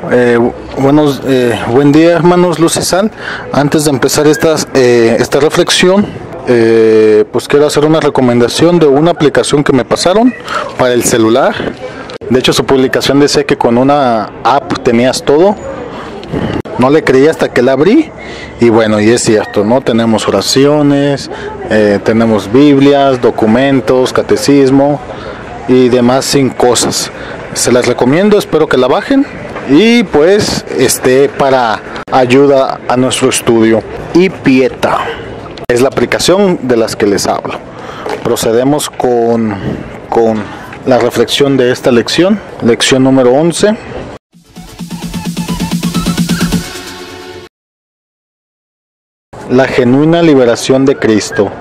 Buen día, hermanos Luz y Sal. Antes de empezar esta reflexión, pues quiero hacer una recomendación de una aplicación que me pasaron para el celular. De hecho, su publicación decía que con una app tenías todo. No le creí hasta que la abrí y bueno, y es cierto, ¿no? Tenemos oraciones, tenemos Biblias, documentos, catecismo y demás sin cosas. Se las recomiendo, espero que la bajen y pues esté para ayuda a nuestro estudio. Y Pieta es la aplicación de las que les hablo. Procedemos con la reflexión de esta lección número 11. La genuina liberación de Cristo.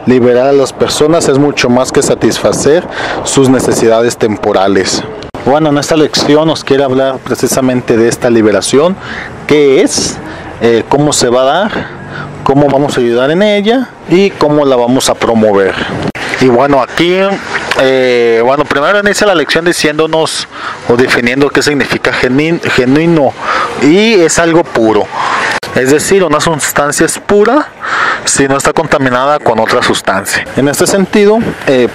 Liberar a las personas es mucho más que satisfacer sus necesidades temporales. Bueno, en esta lección nos quiere hablar precisamente de esta liberación, qué es, cómo se va a dar, cómo vamos a ayudar en ella y cómo la vamos a promover. Y bueno, aquí, primero inicia la lección diciéndonos o definiendo qué significa genuino, y es algo puro. Es decir, una sustancia es pura si no está contaminada con otra sustancia. En este sentido,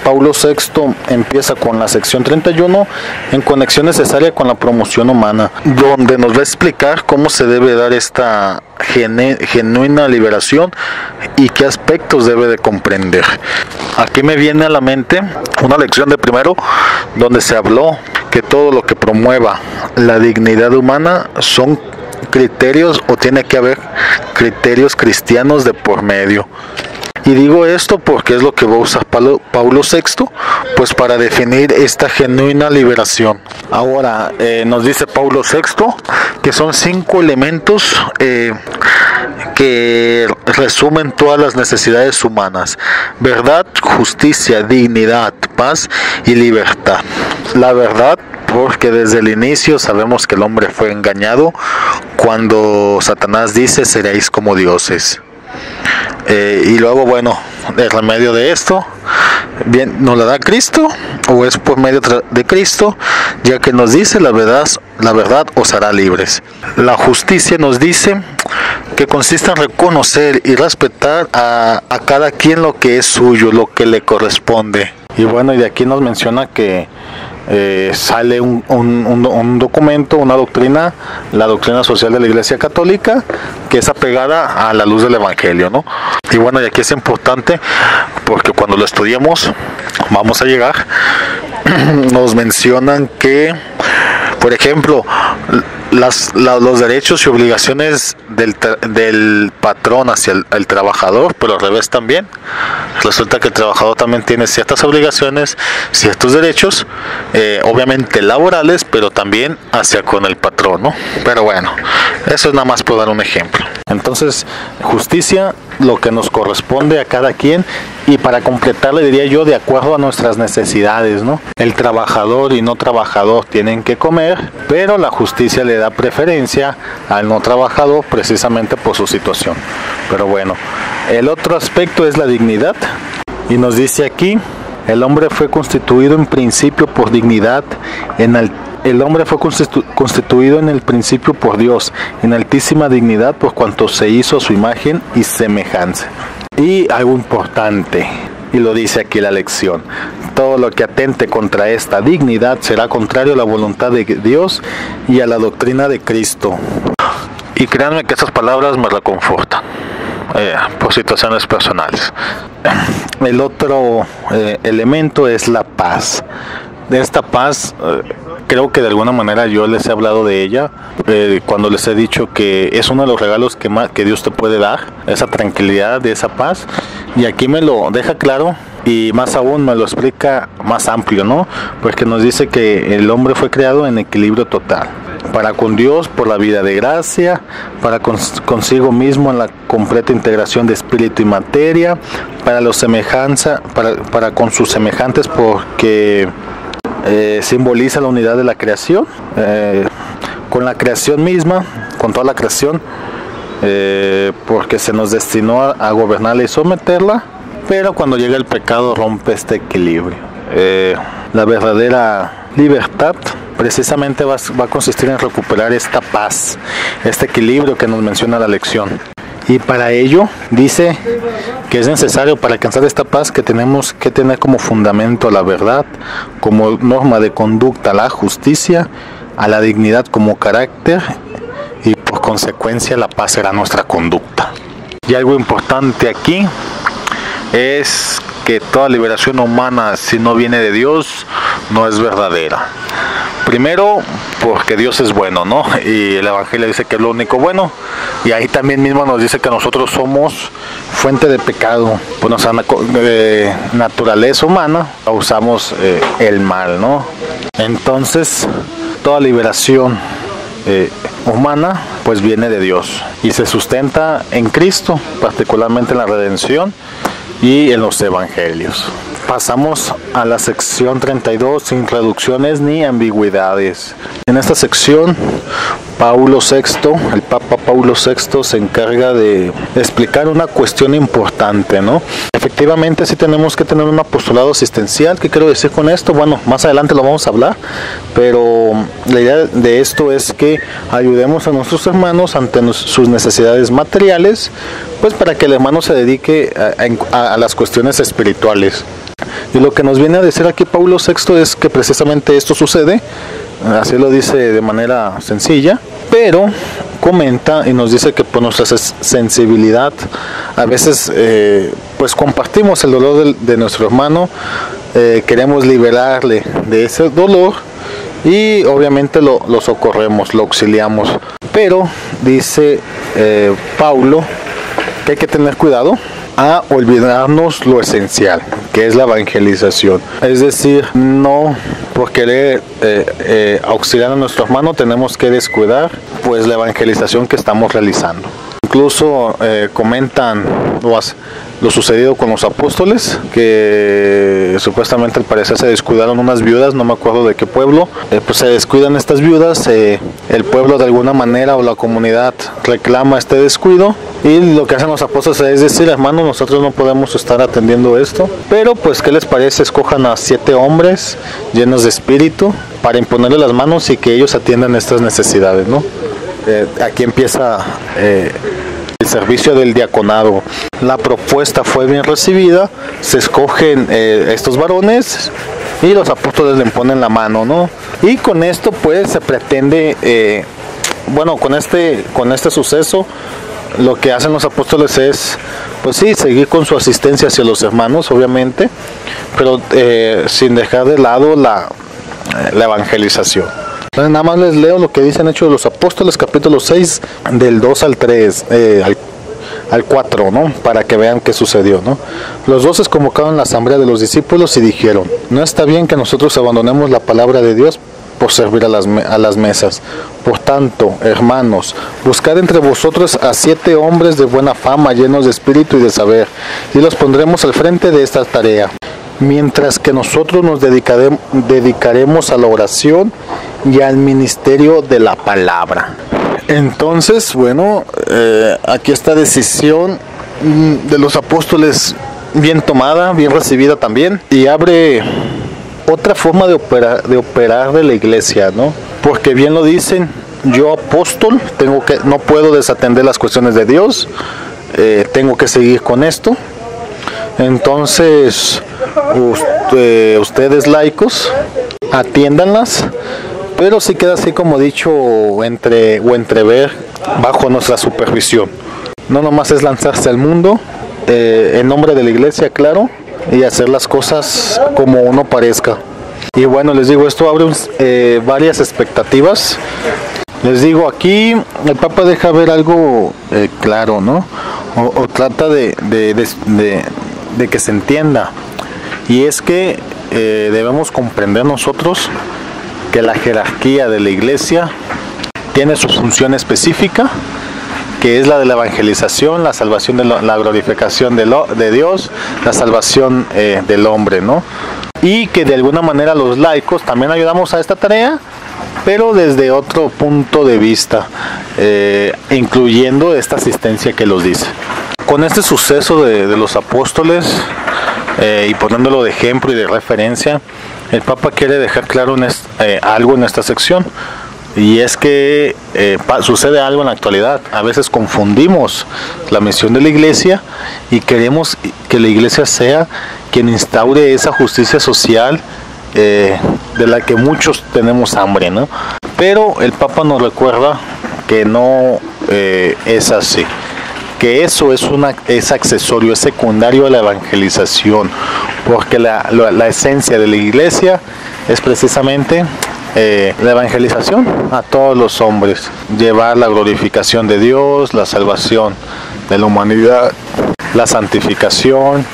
Paulo VI empieza con la sección 31 en conexión necesaria con la promoción humana, donde nos va a explicar cómo se debe dar esta genuina liberación y qué aspectos debe de comprender. Aquí me viene a la mente una lección de primero donde se habló que todo lo que promueva la dignidad humana son criterios o tiene que haber criterios cristianos de por medio. Y digo esto porque es lo que va a usar Paulo VI pues para definir esta genuina liberación. Ahora nos dice Paulo VI que son 5 elementos que resumen todas las necesidades humanas: verdad, justicia, dignidad, paz y libertad. La verdad, porque desde el inicio sabemos que el hombre fue engañado cuando Satanás dice seréis como dioses. Y luego, bueno, el remedio de esto, bien, nos la da Cristo, o es por medio de Cristo, ya que nos dice la verdad os hará libres. La justicia nos dice que consiste en reconocer y respetar a cada quien lo que es suyo, lo que le corresponde. Y bueno, y de aquí nos menciona que sale un documento, una doctrina, la doctrina social de la Iglesia Católica, que es apegada a la luz del Evangelio, ¿no? Y bueno, y aquí es importante porque cuando lo estudiemos vamos a llegar, nos mencionan que, por ejemplo, los derechos y obligaciones del patrón hacia el trabajador, pero al revés también. Resulta que el trabajador también tiene ciertas obligaciones, ciertos derechos, obviamente laborales, pero también hacia con el patrón, ¿no? Pero bueno, eso es nada más por dar un ejemplo. Entonces, justicia, lo que nos corresponde a cada quien, y para completarle diría yo, de acuerdo a nuestras necesidades, ¿no? El trabajador y no trabajador tienen que comer, pero la justicia le da preferencia al no trabajador precisamente por su situación. Pero bueno, el otro aspecto es la dignidad, y nos dice aquí: el hombre fue constituido en principio por dignidad, el hombre fue constituido en el principio por Dios, en altísima dignidad por cuanto se hizo a su imagen y semejanza. Y algo importante, y lo dice aquí la lección: todo lo que atente contra esta dignidad será contrario a la voluntad de Dios y a la doctrina de Cristo. Y créanme que estas palabras me reconfortan por situaciones personales. El otro elemento es la paz. De esta paz, creo que de alguna manera yo les he hablado de ella cuando les he dicho que es uno de los regalos que Dios te puede dar, esa tranquilidad, de esa paz. Y aquí me lo deja claro, y más aún me lo explica más amplio, ¿no? Porque nos dice que el hombre fue creado en equilibrio total, para con Dios por la vida de gracia, para consigo mismo en la completa integración de espíritu y materia, para con sus semejantes, porque simboliza la unidad de la creación, con la creación misma, con toda la creación, porque se nos destinó a gobernarla y someterla, pero cuando llega el pecado rompe este equilibrio. La verdadera libertad precisamente va a consistir en recuperar esta paz, este equilibrio que nos menciona la lección. Y para ello dice que es necesario, para alcanzar esta paz, que tenemos que tener como fundamento la verdad, como norma de conducta la justicia, a la dignidad como carácter, y por consecuencia la paz será nuestra conducta. Y algo importante aquí es que toda liberación humana, si no viene de Dios, no es verdadera. Primero, porque Dios es bueno, ¿no? Y el Evangelio dice que es lo único bueno. Y ahí también mismo nos dice que nosotros somos fuente de pecado. Por nuestra naturaleza humana, causamos el mal, ¿no? Entonces, toda liberación humana, pues viene de Dios. Y se sustenta en Cristo, particularmente en la redención y en los evangelios. Pasamos a la sección 32 sin reducciones ni ambigüedades. En esta sección, el Papa Paulo VI se encarga de explicar una cuestión importante, ¿no? Efectivamente, sí tenemos que tener un apostolado asistencial. ¿Qué quiero decir con esto? Bueno, más adelante lo vamos a hablar, pero la idea de esto es que ayudemos a nuestros hermanos ante sus necesidades materiales, pues para que el hermano se dedique a las cuestiones espirituales. Y lo que nos viene a decir aquí Paulo VI es que precisamente esto sucede, así lo dice de manera sencilla, pero comenta y nos dice que por nuestra sensibilidad a veces pues compartimos el dolor de nuestro hermano, queremos liberarle de ese dolor y obviamente lo socorremos, lo auxiliamos, pero dice Paulo que hay que tener cuidado a olvidarnos lo esencial, que es la evangelización. Es decir, no por querer auxiliar a nuestro hermano tenemos que descuidar pues la evangelización que estamos realizando. Incluso comentan lo sucedido con los apóstoles, que supuestamente al parecer se descuidaron unas viudas, no me acuerdo de qué pueblo, pues se descuidan estas viudas, el pueblo de alguna manera o la comunidad reclama este descuido y lo que hacen los apóstoles es decir, hermano, nosotros no podemos estar atendiendo esto, pero pues ¿qué les parece? Escojan a 7 hombres llenos de espíritu para imponerle las manos y que ellos atiendan estas necesidades, ¿no? Aquí empieza el servicio del diaconado. La propuesta fue bien recibida, se escogen estos varones y los apóstoles le ponen la mano, ¿no? Y con esto pues se pretende, con este suceso, lo que hacen los apóstoles es, pues sí, seguir con su asistencia hacia los hermanos, obviamente, pero sin dejar de lado la evangelización. Entonces nada más les leo lo que dicen Hechos de los Apóstoles, capítulo 6, del 2 al 3, al 4, ¿no? Para que vean qué sucedió, ¿no? Los 12 convocaron la asamblea de los discípulos y dijeron: no está bien que nosotros abandonemos la palabra de Dios por servir a las mesas. Por tanto, hermanos, buscad entre vosotros a 7 hombres de buena fama, llenos de espíritu y de saber, y los pondremos al frente de esta tarea, mientras que nosotros nos dedicaremos a la oración y al ministerio de la palabra. Entonces, bueno, aquí esta decisión de los apóstoles bien tomada, bien recibida también, y abre otra forma de operar de la iglesia, ¿no? Porque bien lo dicen, yo apóstol no puedo desatender las cuestiones de Dios, tengo que seguir con esto. Entonces, ustedes laicos, atiéndanlas, pero sí queda así como dicho, entrever bajo nuestra supervisión. No nomás es lanzarse al mundo, en nombre de la iglesia, claro, y hacer las cosas como uno parezca. Y bueno, les digo, esto abre varias expectativas. Les digo, aquí el Papa deja ver algo claro, ¿no? O trata de que se entienda. Y es que debemos comprender nosotros que la jerarquía de la iglesia tiene su función específica, que es la de la evangelización, la salvación, la glorificación de Dios, la salvación del hombre, ¿no? Y que de alguna manera los laicos también ayudamos a esta tarea, pero desde otro punto de vista, incluyendo esta asistencia que los dice. Con este suceso de los apóstoles, y poniéndolo de ejemplo y de referencia, el Papa quiere dejar claro algo en esta sección, y es que sucede algo en la actualidad. A veces confundimos la misión de la Iglesia y queremos que la Iglesia sea quien instaure esa justicia social de la que muchos tenemos hambre, ¿no? Pero el Papa nos recuerda que no es así, que eso es accesorio, es secundario a la evangelización, porque la esencia de la Iglesia es precisamente la evangelización a todos los hombres, llevar la glorificación de Dios, la salvación de la humanidad, la santificación,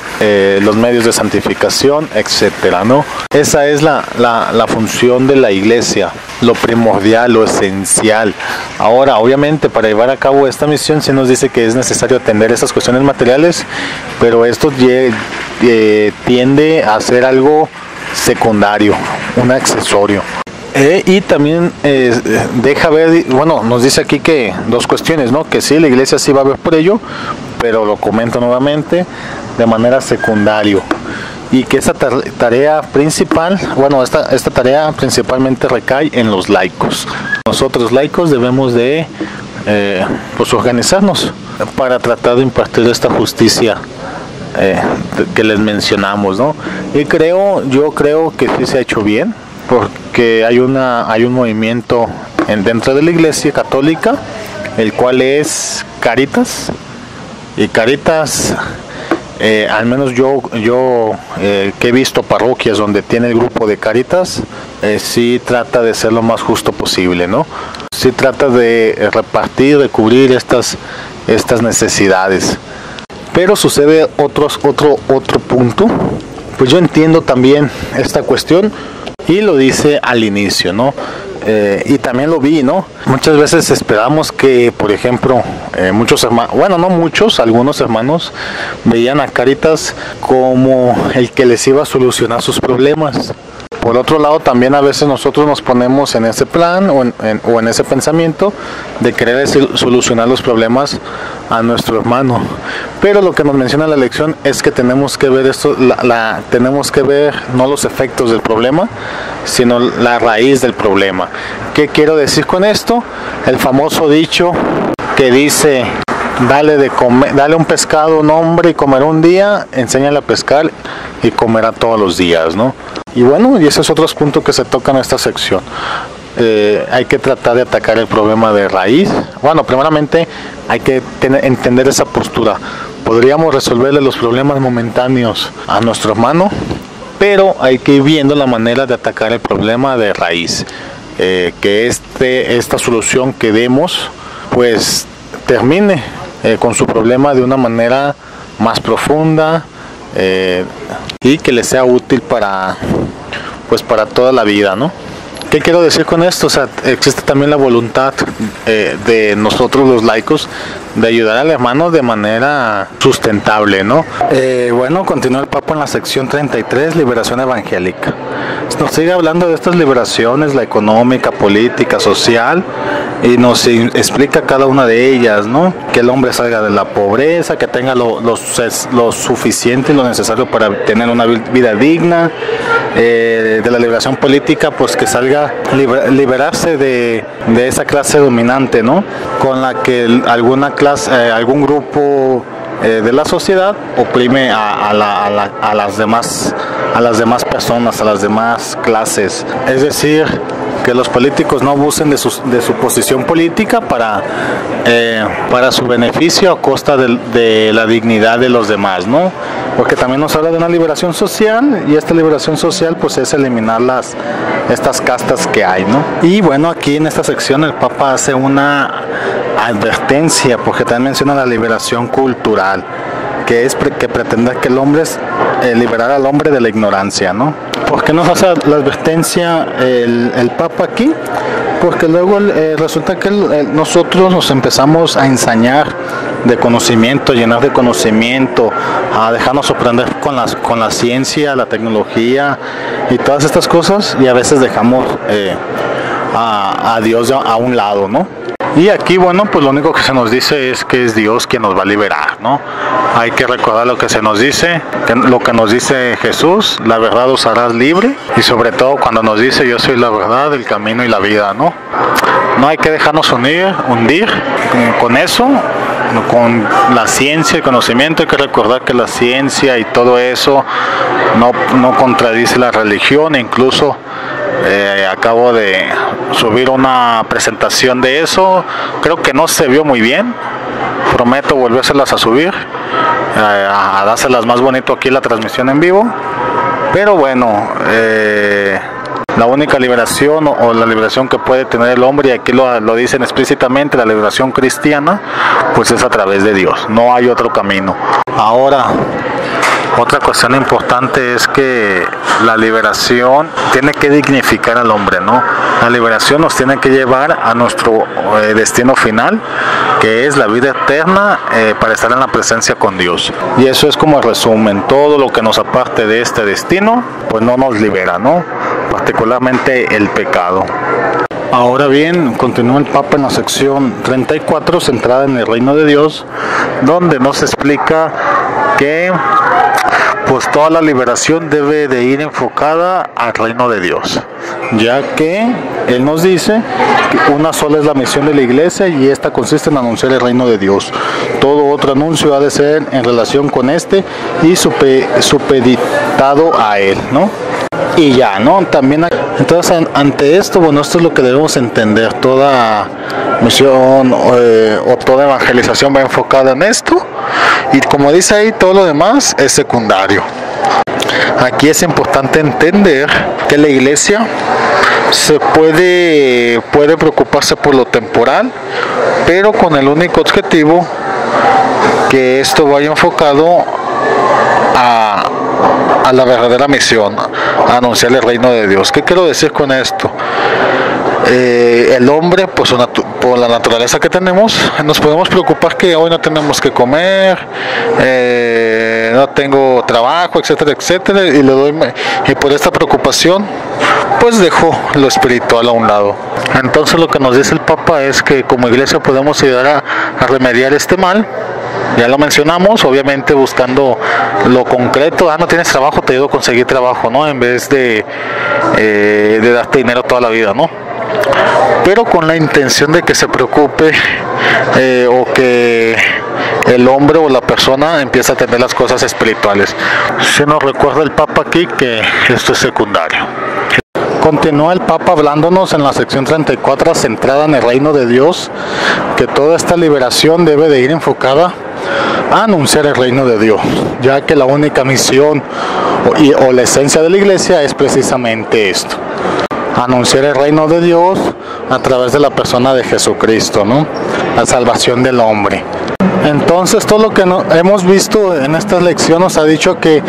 los medios de santificación, etcétera, ¿no? Esa es la función de la Iglesia, lo primordial, lo esencial. Ahora, obviamente, para llevar a cabo esta misión se nos dice que es necesario atender esas cuestiones materiales, pero esto tiende a ser algo secundario, un accesorio. Y también deja ver, bueno, nos dice aquí que dos cuestiones, ¿no? Que sí, la Iglesia sí va a ver por ello, pero lo comento nuevamente, de manera secundaria. Y que esta tarea principal, bueno, esta tarea principalmente recae en los laicos. Nosotros laicos debemos de pues organizarnos para tratar de impartir esta justicia que les mencionamos, ¿no? Y yo creo que sí se ha hecho bien, porque hay un movimiento dentro de la Iglesia Católica, el cual es Cáritas, y Cáritas, al menos yo que he visto parroquias donde tiene el grupo de Cáritas, sí trata de ser lo más justo posible, ¿no? Sí trata de repartir, de cubrir estas necesidades. Pero sucede otro punto. Pues yo entiendo también esta cuestión, y lo dice al inicio, ¿no? Y también lo vi, ¿no? Muchas veces esperamos que, por ejemplo, muchos hermanos, bueno, no muchos, algunos hermanos veían a Cáritas como el que les iba a solucionar sus problemas. Por otro lado, también a veces nosotros nos ponemos en ese plan o en ese pensamiento de querer solucionar los problemas a nuestro hermano. Pero lo que nos menciona la lección es que tenemos que ver tenemos que ver no los efectos del problema, sino la raíz del problema. ¿Qué quiero decir con esto? El famoso dicho que dice: dale un pescado a un hombre y comerá un día, enséñale a pescar y comerá todos los días, ¿no? Y bueno, y ese es otro punto que se toca en esta sección. Hay que tratar de atacar el problema de raíz. Bueno, primeramente hay que entender esa postura. Podríamos resolverle los problemas momentáneos a nuestro hermano, pero hay que ir viendo la manera de atacar el problema de raíz. Que esta solución que demos, pues termine con su problema de una manera más profunda, y que le sea útil para toda la vida, ¿no? ¿Qué quiero decir con esto? O sea, existe también la voluntad de nosotros los laicos de ayudar al hermano de manera sustentable, ¿no? Bueno, continúa el Papa en la sección 33, liberación evangélica. Nos sigue hablando de estas liberaciones, la económica, política, social, y nos explica cada una de ellas, ¿no? Que el hombre salga de la pobreza, que tenga lo suficiente y lo necesario para tener una vida digna. De la liberación política, pues que salga, liberarse de esa clase dominante, ¿no? Con la que algún grupo de la sociedad oprime a las demás personas, a las demás clases. Es decir, que los políticos no abusen de su posición política para su beneficio a costa de la dignidad de los demás, ¿no? Porque también nos habla de una liberación social, y esta liberación social pues es eliminar estas castas que hay, ¿no? Y bueno, aquí en esta sección el Papa hace una advertencia, porque también menciona la liberación cultural, que pretende que liberar al hombre de la ignorancia, ¿no? ¿Por qué nos hace la advertencia el Papa aquí? Porque luego resulta que nosotros nos empezamos a ensañar de conocimiento, llenar de conocimiento, a dejarnos sorprender con la ciencia, la tecnología y todas estas cosas, y a veces dejamos a Dios a un lado, ¿no? Y aquí, bueno, pues lo único que se nos dice es que es Dios quien nos va a liberar, ¿no? Hay que recordar lo que se nos dice, lo que nos dice Jesús: la verdad os hará libre, y sobre todo cuando nos dice: yo soy la verdad, el camino y la vida, ¿no? No hay que dejarnos hundir con eso, con la ciencia y conocimiento. Hay que recordar que la ciencia y todo eso no contradice la religión. Incluso acabo de subir una presentación de eso, creo que no se vio muy bien, prometo volvérselas a subir, a dárselas más bonito aquí en la transmisión en vivo. Pero bueno, la única liberación o la liberación que puede tener el hombre, y aquí lo dicen explícitamente, la liberación cristiana, pues es a través de Dios, no hay otro camino. Ahora, otra cuestión importante es que la liberación tiene que dignificar al hombre, ¿no? La liberación nos tiene que llevar a nuestro destino final, que es la vida eterna, para estar en la presencia con Dios. Y eso es como el resumen. Todo lo que nos aparte de este destino, pues no nos libera, ¿no? Particularmente el pecado. Ahora bien, continúa el Papa en la sección 34, centrada en el reino de Dios, donde nos explica que pues toda la liberación debe de ir enfocada al reino de Dios, ya que Él nos dice que una sola es la misión de la iglesia, y esta consiste en anunciar el reino de Dios. Todo otro anuncio ha de ser en relación con este y supeditado a Él, ¿no? Y ya, ¿no? También, entonces, ante esto, bueno, esto es lo que debemos entender. Toda misión o toda evangelización va enfocada en esto, y como dice ahí, todo lo demás es secundario. Aquí es importante entender que la iglesia se puede preocuparse por lo temporal, pero con el único objetivo que esto vaya enfocado a la verdadera misión, a anunciar el reino de Dios. ¿Qué quiero decir con esto? El hombre, pues por la naturaleza que tenemos, nos podemos preocupar que hoy no tenemos que comer, no tengo trabajo, etcétera, etcétera, y por esta preocupación pues dejo lo espiritual a un lado. Entonces lo que nos dice el Papa es que como iglesia podemos ayudar a remediar este mal. Ya lo mencionamos, obviamente buscando lo concreto. No tienes trabajo, te ayudo a conseguir trabajo, ¿no? En vez de darte dinero toda la vida, ¿no? Pero con la intención de que se preocupe o que el hombre o la persona empiece a tener las cosas espirituales. Se nos recuerda el Papa aquí que esto es secundario. Continúa el Papa hablándonos en la sección 34, centrada en el reino de Dios, que toda esta liberación debe de ir enfocada a anunciar el reino de Dios, ya que la única misión o la esencia de la iglesia es precisamente esto: anunciar el reino de Dios a través de la persona de Jesucristo, ¿no? La salvación del hombre. Entonces, todo lo que hemos visto en esta lección nos ha dicho que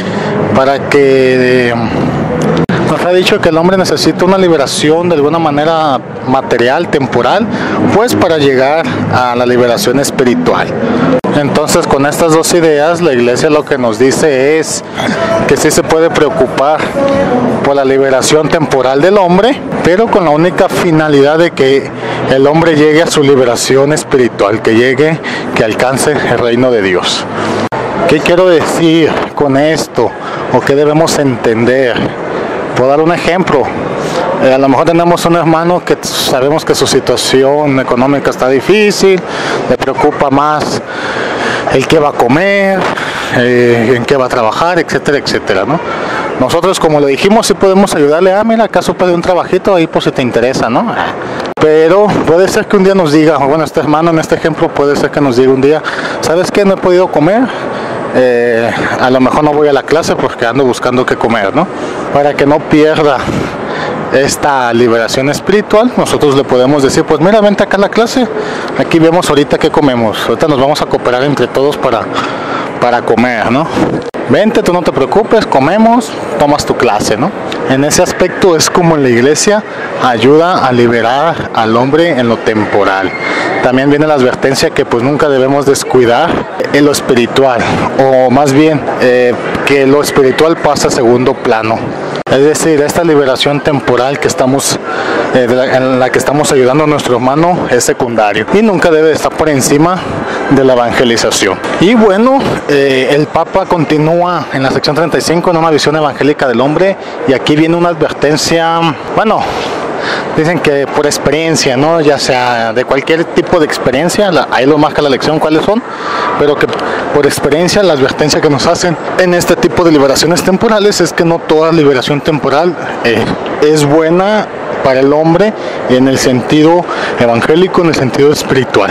nos ha dicho que el hombre necesita una liberación de alguna manera material, temporal, pues para llegar a la liberación espiritual. Entonces, con estas dos ideas, la iglesia lo que nos dice es que sí se puede preocupar por la liberación temporal del hombre, pero con la única finalidad de que el hombre llegue a su liberación espiritual, que alcance el reino de Dios. ¿Qué quiero decir con esto? ¿O qué debemos entender? Puedo dar un ejemplo. A lo mejor tenemos un hermano que sabemos que su situación económica está difícil, le preocupa más el qué va a comer, en qué va a trabajar, etcétera, etcétera, ¿no? Nosotros, como le dijimos, sí podemos ayudarle. Mira, acaso puede un trabajito ahí por si te interesa, ¿no? Pero puede ser que un día nos diga, bueno, este hermano en este ejemplo puede ser que nos diga un día, ¿sabes qué? No he podido comer. A lo mejor no voy a la clase porque ando buscando qué comer, ¿no? Para que no pierda esta liberación espiritual, nosotros le podemos decir, pues mira, vente acá a la clase, aquí vemos ahorita qué comemos, ahorita nos vamos a cooperar entre todos para comer, ¿no? Vente, tú no te preocupes, comemos, tomas tu clase, ¿no? En ese aspecto es como la iglesia ayuda a liberar al hombre en lo temporal. También viene la advertencia que pues nunca debemos descuidar en lo espiritual, o más bien que lo espiritual pasa a segundo plano. Es decir, esta liberación temporal que estamos, en la que estamos ayudando a nuestro hermano es secundario y nunca debe estar por encima de la evangelización. Y bueno, el Papa continúa en la sección 35 en una visión evangélica del hombre, y aquí viene una advertencia, bueno, dicen que por experiencia, ¿no? Ya sea de cualquier tipo de experiencia, ahí lo marca la lección cuáles son, pero que por experiencia la advertencia que nos hacen en este tipo de liberaciones temporales es que no toda liberación temporal es buena para el hombre en el sentido evangélico, en el sentido espiritual.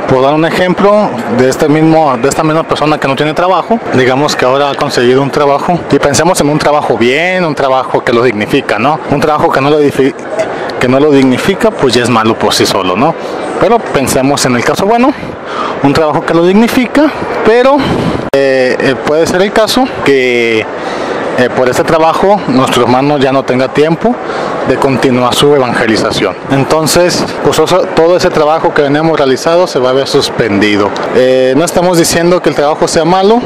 Por dar un ejemplo de esta misma persona que no tiene trabajo, digamos que ahora ha conseguido un trabajo, y pensemos en un trabajo bien, un trabajo que lo dignifica, ¿no? Un trabajo que no lo dignifica, pues ya es malo por sí solo, ¿no? Pero pensemos en el caso bueno, un trabajo que lo dignifica, pero puede ser el caso que por este trabajo nuestro hermano ya no tenga tiempo de continuar su evangelización. Entonces, pues todo ese trabajo que veníamos realizado se va a ver suspendido. No estamos diciendo que el trabajo sea malo,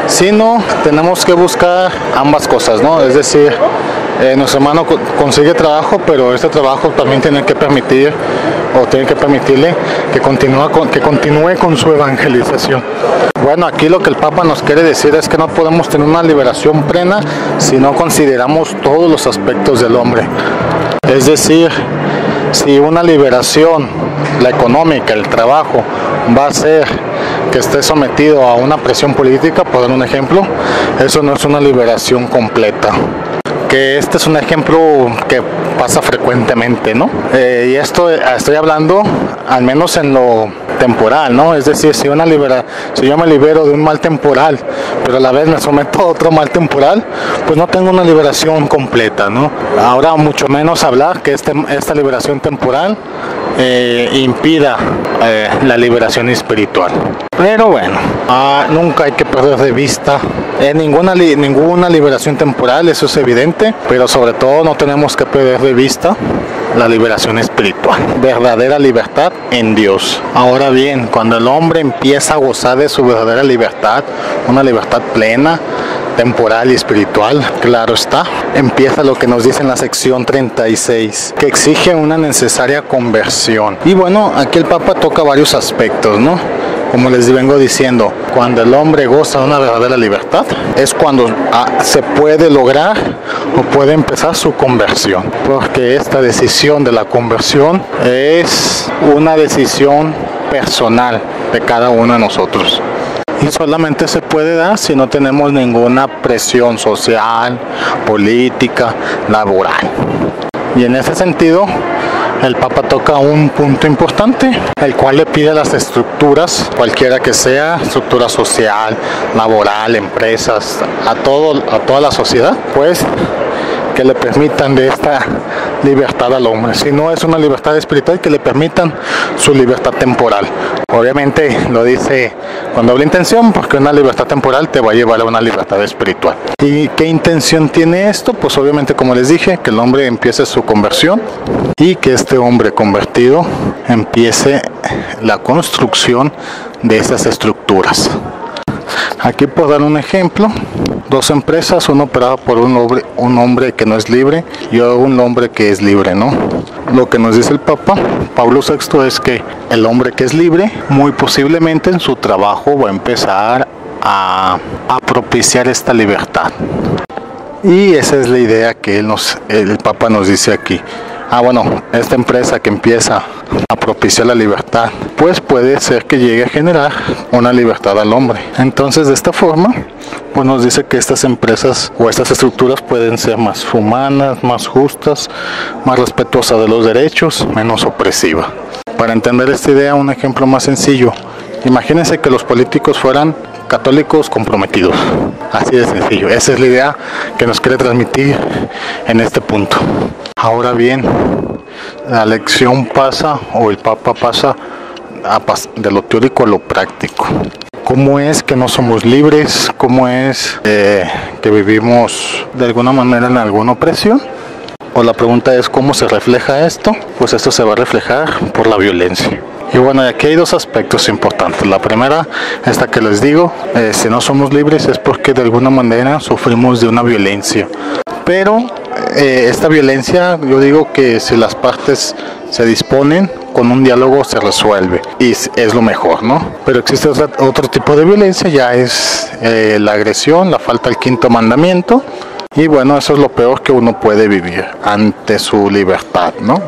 sino tenemos que buscar ambas cosas, ¿no? Es decir, nuestro hermano consigue trabajo, pero este trabajo también tiene que permitirle que continúe con su evangelización. Bueno, aquí lo que el Papa nos quiere decir es que no podemos tener una liberación plena si no consideramos todos los aspectos del hombre. Es decir, si una liberación, la económica, el trabajo, va a ser que esté sometido a una presión política, por dar un ejemplo, eso no es una liberación completa. Que este es un ejemplo que pasa frecuentemente, ¿no? Y esto estoy hablando al menos en lo temporal, ¿no? Es decir, si yo me libero de un mal temporal, pero a la vez me someto a otro mal temporal, pues no tengo una liberación completa, ¿no? Ahora mucho menos hablar que esta liberación temporal impida la liberación espiritual. Pero bueno, nunca hay que perder de vista ninguna liberación temporal, eso es evidente, pero sobre todo no tenemos que perder de vista la liberación espiritual, verdadera libertad en Dios. Ahora bien, cuando el hombre empieza a gozar de su verdadera libertad, una libertad plena, temporal y espiritual, claro está, empieza lo que nos dice en la sección 36, que exige una necesaria conversión. Y bueno, aquí el Papa toca varios aspectos, ¿no? Como les vengo diciendo, cuando el hombre goza de una verdadera libertad, es cuando se puede lograr o puede empezar su conversión. Porque esta decisión de la conversión es una decisión personal de cada uno de nosotros. Y solamente se puede dar si no tenemos ninguna presión social, política, laboral. Y en ese sentido, el Papa toca un punto importante, el cual le pide a las estructuras, cualquiera que sea, estructura social, laboral, empresas, a toda la sociedad, pues que le permitan de esta libertad al hombre. Si no es una libertad espiritual, que le permitan su libertad temporal. Obviamente lo dice con doble intención, porque una libertad temporal te va a llevar a una libertad espiritual. ¿Y qué intención tiene esto? Pues obviamente, como les dije, que el hombre empiece su conversión y que este hombre convertido empiece la construcción de esas estructuras. Aquí por dar un ejemplo, dos empresas, una operada por un hombre que no es libre y un hombre que es libre, ¿no? Lo que nos dice el Papa Pablo VI es que el hombre que es libre, muy posiblemente en su trabajo va a empezar a propiciar esta libertad. Y esa es la idea que el Papa nos dice aquí. Bueno, esta empresa que empieza a propiciar la libertad, pues puede ser que llegue a generar una libertad al hombre. Entonces, de esta forma, pues nos dice que estas empresas o estas estructuras pueden ser más humanas, más justas, más respetuosas de los derechos, menos opresivas. Para entender esta idea, un ejemplo más sencillo. Imagínense que los políticos fueran católicos comprometidos. Así de sencillo. Esa es la idea que nos quiere transmitir en este punto. Ahora bien, la lección pasa, o el Papa pasa de lo teórico a lo práctico. ¿Cómo es que no somos libres? ¿Cómo es que vivimos de alguna manera en alguna opresión? O la pregunta es, ¿cómo se refleja esto? Pues esto se va a reflejar por la violencia. Y bueno, aquí hay dos aspectos importantes. La primera, esta que les digo, si no somos libres es porque de alguna manera sufrimos de una violencia, Pero esta violencia, yo digo que si las partes se disponen, con un diálogo se resuelve y es lo mejor, ¿no? Pero existe otro tipo de violencia, ya es la agresión, la falta del quinto mandamiento. Y bueno, eso es lo peor que uno puede vivir ante su libertad, ¿no?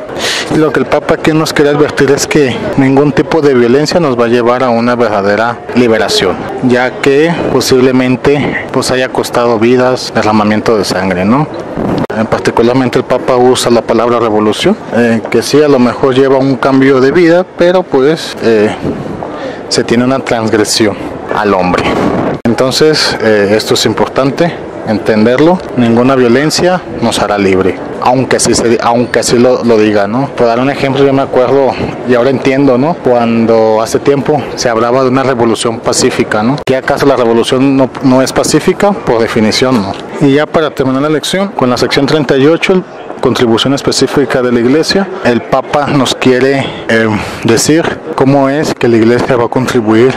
Y lo que el Papa aquí nos quiere advertir es que ningún tipo de violencia nos va a llevar a una verdadera liberación, ya que posiblemente pues haya costado vidas, derramamiento de sangre, ¿no? Particularmente el Papa usa la palabra revolución, que sí a lo mejor lleva un cambio de vida, pero pues se tiene una transgresión al hombre. Entonces esto es importante entenderlo. Ninguna violencia nos hará libre, aunque así lo diga, ¿no? Por dar un ejemplo, yo me acuerdo y ahora entiendo, ¿no? Cuando hace tiempo se hablaba de una revolución pacífica, ¿no? ¿Qué acaso la revolución no es pacífica? Por definición, no. Y ya para terminar la lección, con la sección 38, contribución específica de la Iglesia, el Papa nos quiere decir cómo es que la Iglesia va a contribuir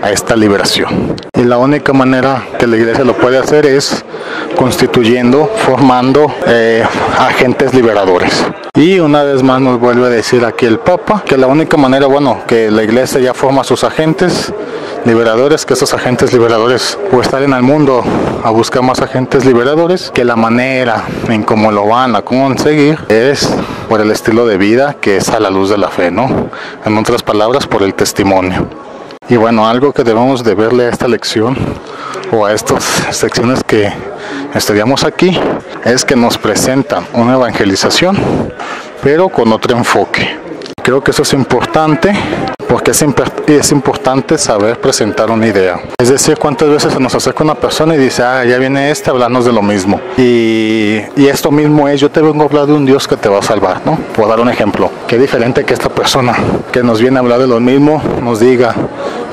a esta liberación. Y la única manera que la Iglesia lo puede hacer es constituyendo, formando agentes liberadores. Y una vez más nos vuelve a decir aquí el Papa que la única manera, bueno, que la Iglesia ya forma sus agentes liberadores, que esos agentes liberadores pues salen al mundo a buscar más agentes liberadores, que la manera en cómo lo van a conseguir es por el estilo de vida que es a la luz de la fe, ¿no? En otras palabras, por el testimonio. Y bueno, algo que debemos de verle a esta lección o a estas secciones que estudiamos aquí es que nos presentan una evangelización, pero con otro enfoque. Creo que eso es importante porque es importante saber presentar una idea. Es decir, cuántas veces se nos acerca una persona y dice, ya viene a hablarnos de lo mismo. Y esto mismo es, yo te vengo a hablar de un Dios que te va a salvar, ¿no? Por dar un ejemplo, qué diferente que esta persona que nos viene a hablar de lo mismo nos diga,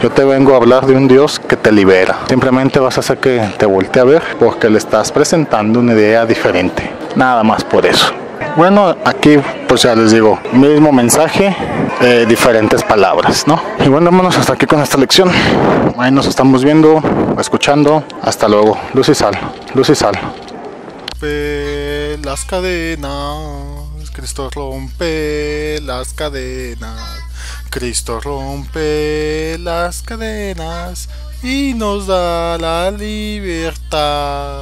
yo te vengo a hablar de un Dios que te libera. Simplemente vas a hacer que te voltee a ver porque le estás presentando una idea diferente. Nada más por eso. Bueno, aquí pues ya les digo, mismo mensaje, diferentes palabras, ¿no? Y bueno, vámonos hasta aquí con esta lección. Ahí nos estamos viendo o escuchando. Hasta luego. Luz y sal. Luz y sal. Rompe las cadenas, Cristo rompe las cadenas, Cristo rompe las cadenas y nos da la libertad.